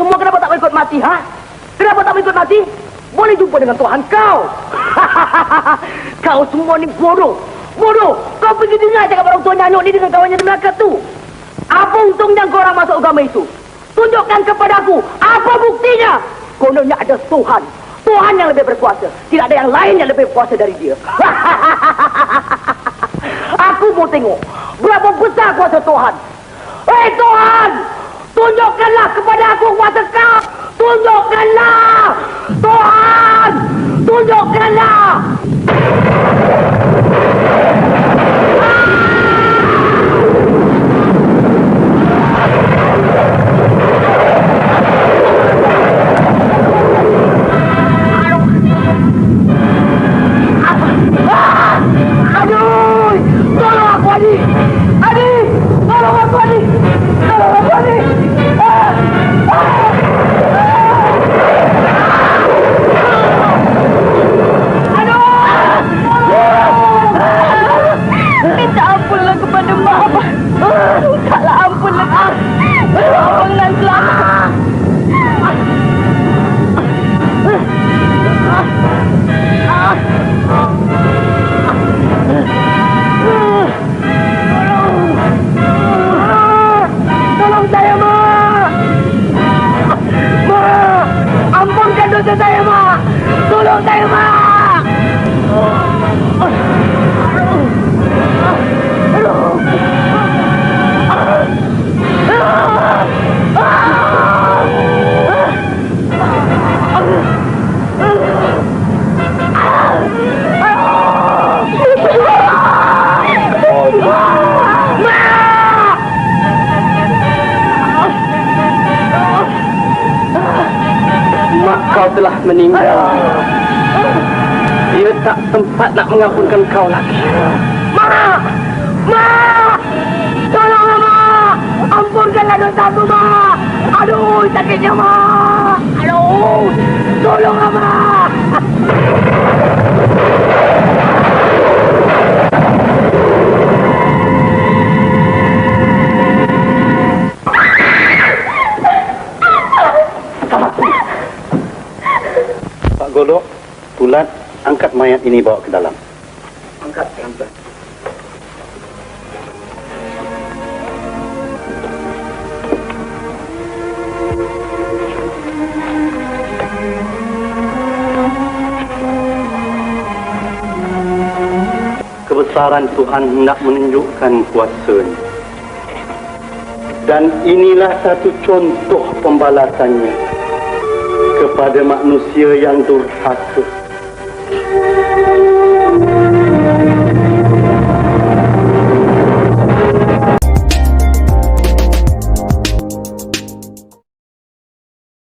semua kenapa tak ikut mati, ha? Kenapa tak ikut mati? Boleh jumpa dengan Tuhan kau. Kau semua ni bodoh. Bodoh. Kau pergi dengar cakap orang tua nyanyuk ni dengan kawannya di Melaka tu. Apa untungnya kau orang masuk agama itu? Tunjukkan kepadaku. Apa buktinya? Kononnya ada Tuhan. Tuhan yang lebih berkuasa. Tidak ada yang lain yang lebih berkuasa dari dia. Aku mau tengok berapa besar kuasa Tuhan. Hei Tuhan, tunjukkanlah kepada aku kuasa kau. Tunjukkanlah. Tuhan, tunjukkanlah. Aduh, tolong aku Adi. Adi, tolong aku Adi. Tolong aku Adi. Minta ampunlah kepada Bapa. Mintalah ampun lagi. Tolong dan selamat. Tolong saya, Mak. Mak, ampunkan dosa saya, Mak. Tolong saya, Mak. Mak kau telah meninggal. Dia tak sempat nak mengampunkan kau lagi. Mak! Mak! Tolonglah, Mak! Ampunkanlah dosaku, Mak! Aduh, sakitnya, Mak! Aduh! Tolonglah, Mak! Pak Golok, Tulat, angkat mayat ini bawa ke dalam. Angkat, angkat. Kebesaran Tuhan hendak menunjukkan kuasanya. Dan inilah satu contoh pembalasannya kepada manusia yang durhaka.